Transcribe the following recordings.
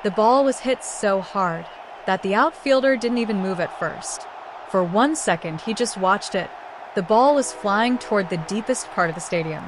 The ball was hit so hard that the outfielder didn't even move at first. For 1 second, he just watched it. The ball was flying toward the deepest part of the stadium.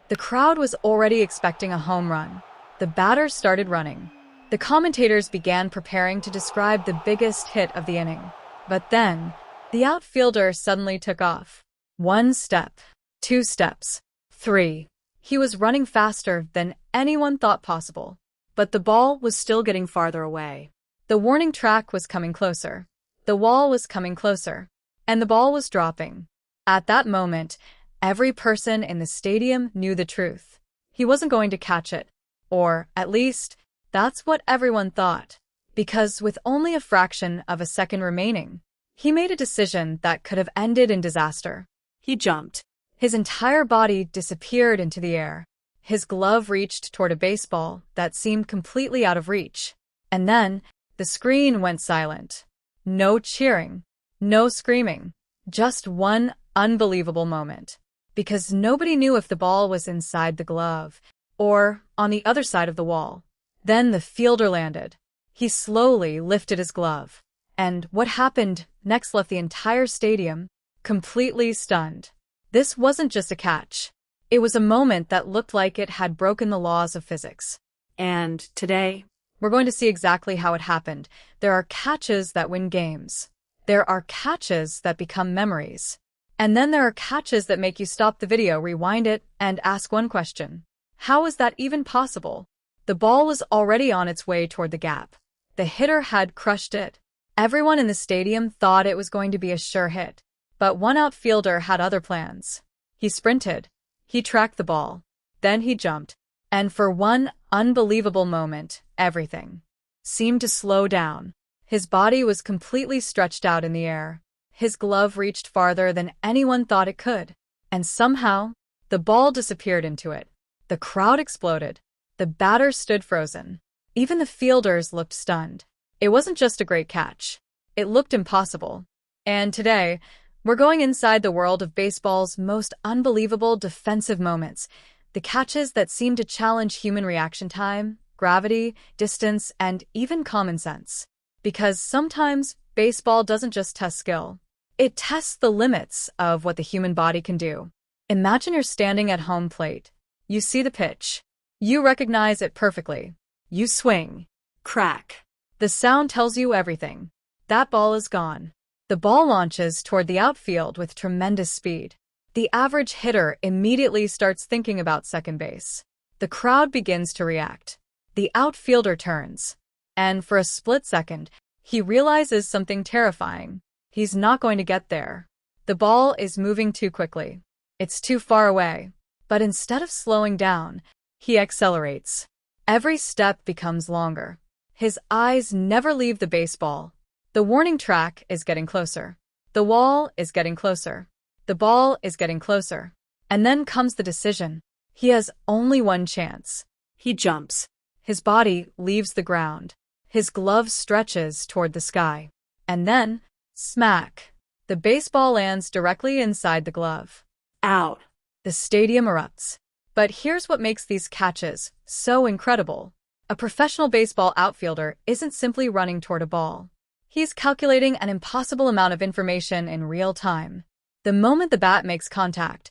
The crowd was already expecting a home run. The batter started running. The commentators began preparing to describe the biggest hit of the inning. But then, the outfielder suddenly took off. 1 step, 2 steps, 3. He was running faster than anyone thought possible. But the ball was still getting farther away. The warning track was coming closer. The wall was coming closer. And the ball was dropping. At that moment, every person in the stadium knew the truth. He wasn't going to catch it. Or, at least, that's what everyone thought. Because with only a fraction of a second remaining, he made a decision that could have ended in disaster. He jumped. His entire body disappeared into the air. His glove reached toward a baseball that seemed completely out of reach. And then, the screen went silent. No cheering. No screaming. Just one unbelievable moment. Because nobody knew if the ball was inside the glove or on the other side of the wall. Then the fielder landed. He slowly lifted his glove. And what happened next left the entire stadium completely stunned. This wasn't just a catch. It was a moment that looked like it had broken the laws of physics. And today, we're going to see exactly how it happened. There are catches that win games. There are catches that become memories. And then there are catches that make you stop the video, rewind it, and ask one question. How is that even possible? The ball was already on its way toward the gap. The hitter had crushed it. Everyone in the stadium thought it was going to be a sure hit. But one outfielder had other plans. He sprinted. He tracked the ball. Then he jumped. And for one unbelievable moment, everything seemed to slow down. His body was completely stretched out in the air. His glove reached farther than anyone thought it could. And somehow, the ball disappeared into it. The crowd exploded. The batter stood frozen. Even the fielders looked stunned. It wasn't just a great catch. It looked impossible. And today, we're going inside the world of baseball's most unbelievable defensive moments. The catches that seem to challenge human reaction time, gravity, distance, and even common sense. Because sometimes, baseball doesn't just test skill. It tests the limits of what the human body can do. Imagine you're standing at home plate. You see the pitch. You recognize it perfectly. You swing. Crack. The sound tells you everything. That ball is gone. The ball launches toward the outfield with tremendous speed. The average hitter immediately starts thinking about second base. The crowd begins to react. The outfielder turns. And for a split second, he realizes something terrifying. He's not going to get there. The ball is moving too quickly. It's too far away. But instead of slowing down, he accelerates. Every step becomes longer. His eyes never leave the baseball. The warning track is getting closer. The wall is getting closer. The ball is getting closer. And then comes the decision. He has only one chance. He jumps. His body leaves the ground. His glove stretches toward the sky. And then, smack! The baseball lands directly inside the glove. Out! The stadium erupts. But here's what makes these catches so incredible. A professional baseball outfielder isn't simply running toward a ball. He's calculating an impossible amount of information in real time. The moment the bat makes contact,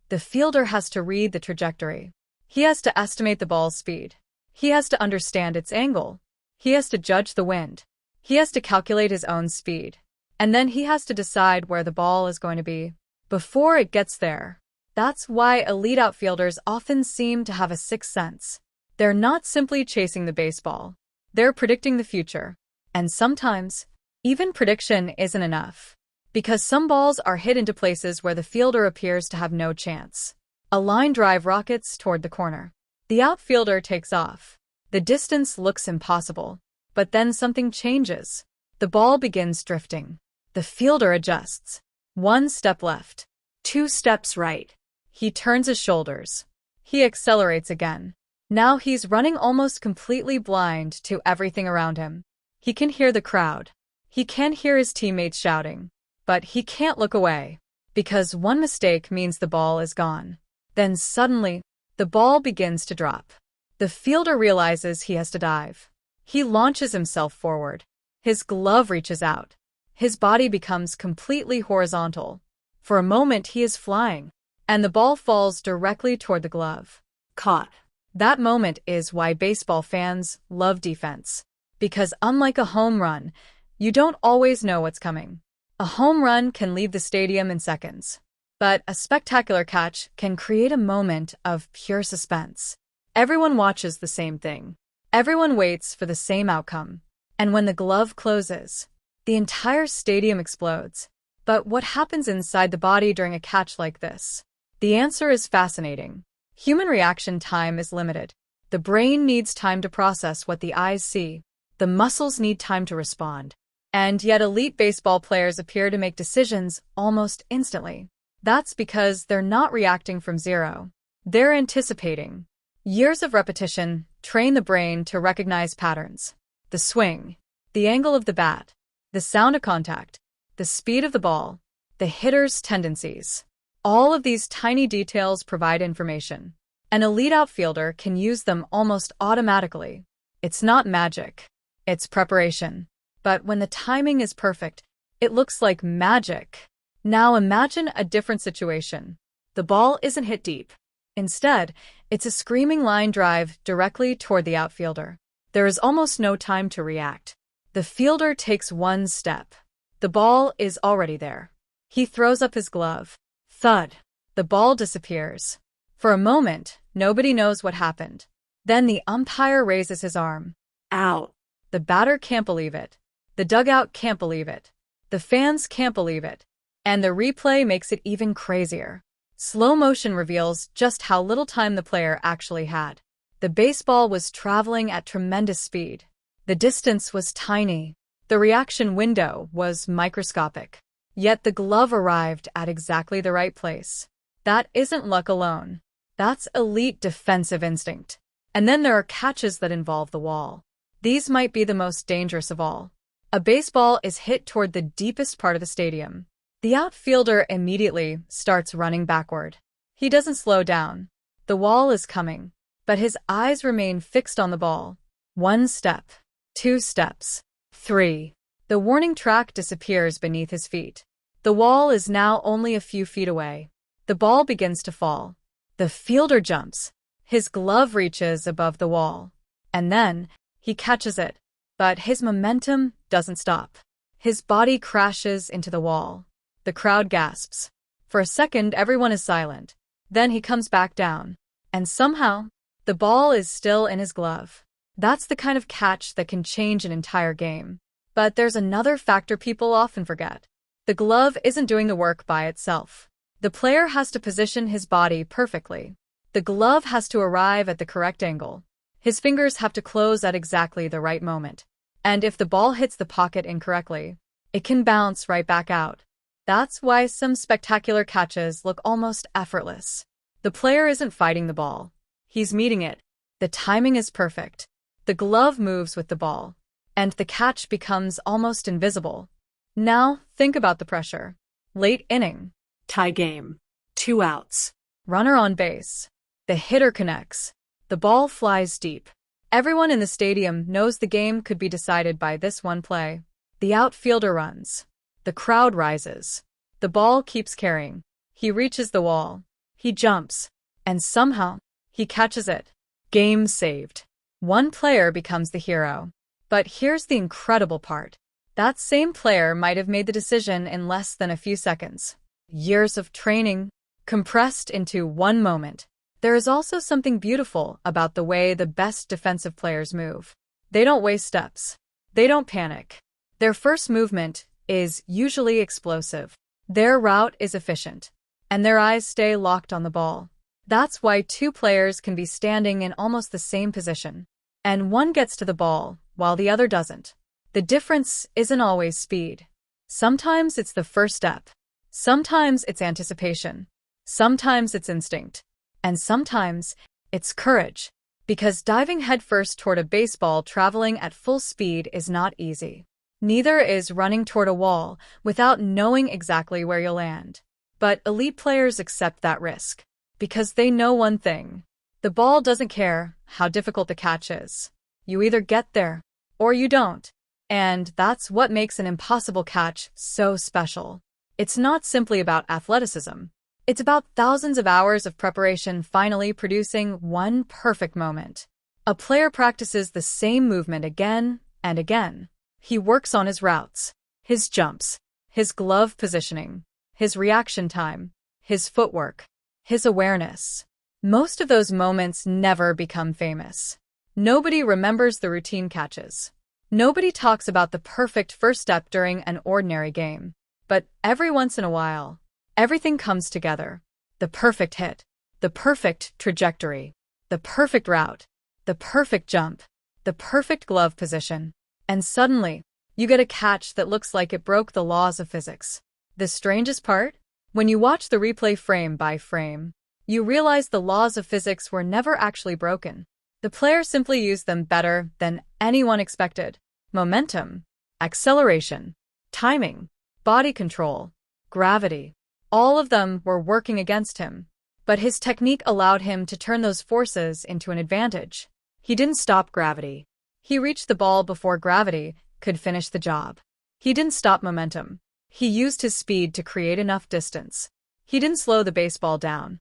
the fielder has to read the trajectory. He has to estimate the ball's speed. He has to understand its angle. He has to judge the wind. He has to calculate his own speed. And then he has to decide where the ball is going to be before it gets there. That's why elite outfielders often seem to have a sixth sense. They're not simply chasing the baseball. They're predicting the future. And sometimes, even prediction isn't enough. Because some balls are hit into places where the fielder appears to have no chance. A line drive rockets toward the corner. The outfielder takes off. The distance looks impossible. But then something changes. The ball begins drifting. The fielder adjusts. 1 step left. 2 steps right. He turns his shoulders. He accelerates again. Now he's running almost completely blind to everything around him. He can hear the crowd. He can hear his teammates shouting. But he can't look away. Because one mistake means the ball is gone. Then suddenly, the ball begins to drop. The fielder realizes he has to dive. He launches himself forward. His glove reaches out. His body becomes completely horizontal. For a moment, he is flying, and the ball falls directly toward the glove. Caught. That moment is why baseball fans love defense. Because unlike a home run, you don't always know what's coming. A home run can leave the stadium in seconds, but a spectacular catch can create a moment of pure suspense. Everyone watches the same thing. Everyone waits for the same outcome. And when the glove closes, the entire stadium explodes. But what happens inside the body during a catch like this? The answer is fascinating. Human reaction time is limited. The brain needs time to process what the eyes see. The muscles need time to respond. And yet elite baseball players appear to make decisions almost instantly. That's because they're not reacting from zero. They're anticipating. Years of repetition train the brain to recognize patterns. The swing, the angle of the bat, the sound of contact, the speed of the ball, the hitter's tendencies. All of these tiny details provide information. An elite outfielder can use them almost automatically. It's not magic. It's preparation. But when the timing is perfect, it looks like magic. Now imagine a different situation. The ball isn't hit deep. Instead, it's a screaming line drive directly toward the outfielder. There is almost no time to react. The fielder takes one step. The ball is already there. He throws up his glove. Thud. The ball disappears. For a moment, nobody knows what happened. Then the umpire raises his arm. Out. The batter can't believe it. The dugout can't believe it. The fans can't believe it. And the replay makes it even crazier. Slow motion reveals just how little time the player actually had. The baseball was traveling at tremendous speed. The distance was tiny. The reaction window was microscopic. Yet the glove arrived at exactly the right place. That isn't luck alone. That's elite defensive instinct. And then there are catches that involve the wall. These might be the most dangerous of all. A baseball is hit toward the deepest part of the stadium. The outfielder immediately starts running backward. He doesn't slow down. The wall is coming, but his eyes remain fixed on the ball. 1 step, 2 steps, 3. The warning track disappears beneath his feet. The wall is now only a few feet away. The ball begins to fall. The fielder jumps. His glove reaches above the wall. And then, he catches it. But his momentum doesn't stop. His body crashes into the wall. The crowd gasps. For a second, everyone is silent. Then he comes back down. And somehow, the ball is still in his glove. That's the kind of catch that can change an entire game. But there's another factor people often forget. The glove isn't doing the work by itself. The player has to position his body perfectly. The glove has to arrive at the correct angle. His fingers have to close at exactly the right moment. And if the ball hits the pocket incorrectly, it can bounce right back out. That's why some spectacular catches look almost effortless. The player isn't fighting the ball. He's meeting it. The timing is perfect. The glove moves with the ball, and the catch becomes almost invisible. Now, think about the pressure. Late inning. Tie game. 2 outs. Runner on base. The hitter connects. The ball flies deep. Everyone in the stadium knows the game could be decided by this one play. The outfielder runs. The crowd rises. The ball keeps carrying. He reaches the wall. He jumps. And somehow, he catches it. Game saved. One player becomes the hero. But here's the incredible part. That same player might have made the decision in less than a few seconds. Years of training, compressed into one moment. There is also something beautiful about the way the best defensive players move. They don't waste steps. They don't panic. Their first movement is usually explosive. Their route is efficient. And their eyes stay locked on the ball. That's why 2 players can be standing in almost the same position. And one gets to the ball, while the other doesn't. The difference isn't always speed. Sometimes it's the first step. Sometimes it's anticipation. Sometimes it's instinct. And sometimes it's courage. Because diving headfirst toward a baseball traveling at full speed is not easy. Neither is running toward a wall without knowing exactly where you'll land. But elite players accept that risk. Because they know one thing. The ball doesn't care how difficult the catch is. You either get there or you don't. And that's what makes an impossible catch so special. It's not simply about athleticism. It's about thousands of hours of preparation finally producing one perfect moment. A player practices the same movement again and again. He works on his routes, his jumps, his glove positioning, his reaction time, his footwork, his awareness. Most of those moments never become famous. Nobody remembers the routine catches. Nobody talks about the perfect first step during an ordinary game. But every once in a while, everything comes together. The perfect hit, the perfect trajectory, the perfect route, the perfect jump, the perfect glove position. And suddenly, you get a catch that looks like it broke the laws of physics. The strangest part? When you watch the replay frame by frame, you realize the laws of physics were never actually broken. The player simply used them better than anyone expected. Momentum, acceleration, timing, body control, gravity. All of them were working against him. But his technique allowed him to turn those forces into an advantage. He didn't stop gravity. He reached the ball before gravity could finish the job. He didn't stop momentum. He used his speed to create enough distance. He didn't slow the baseball down.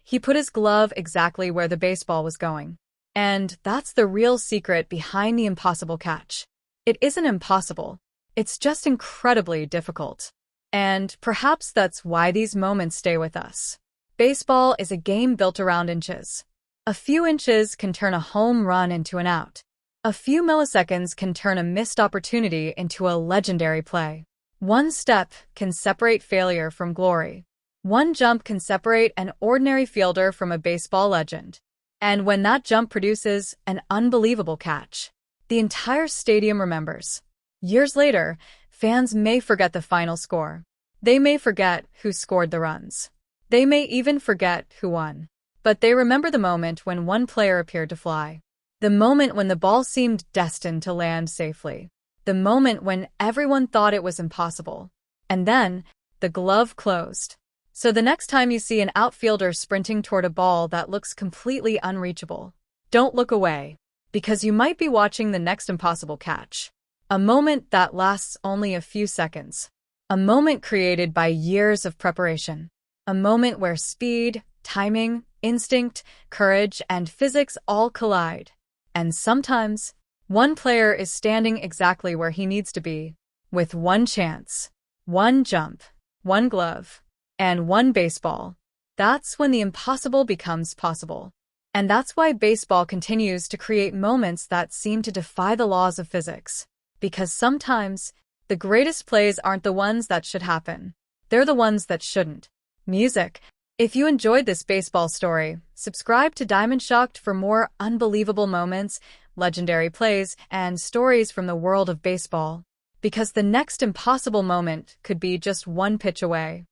He put his glove exactly where the baseball was going. And that's the real secret behind the impossible catch. It isn't impossible. It's just incredibly difficult. And perhaps that's why these moments stay with us. Baseball is a game built around inches. A few inches can turn a home run into an out. A few milliseconds can turn a missed opportunity into a legendary play. One step can separate failure from glory. One jump can separate an ordinary fielder from a baseball legend. And when that jump produces an unbelievable catch, the entire stadium remembers. Years later, fans may forget the final score. They may forget who scored the runs. They may even forget who won. But they remember the moment when one player appeared to fly. The moment when the ball seemed destined to land safely. The moment when everyone thought it was impossible. And then, the glove closed. So the next time you see an outfielder sprinting toward a ball that looks completely unreachable, don't look away, because you might be watching the next impossible catch. A moment that lasts only a few seconds. A moment created by years of preparation. A moment where speed, timing, instinct, courage, and physics all collide. And sometimes, one player is standing exactly where he needs to be, with one chance, one jump, one glove, and one baseball. That's when the impossible becomes possible. And that's why baseball continues to create moments that seem to defy the laws of physics. Because sometimes, the greatest plays aren't the ones that should happen. They're the ones that shouldn't. Music. If you enjoyed this baseball story, subscribe to Diamond Shocked for more unbelievable moments, legendary plays, and stories from the world of baseball. Because the next impossible moment could be just one pitch away.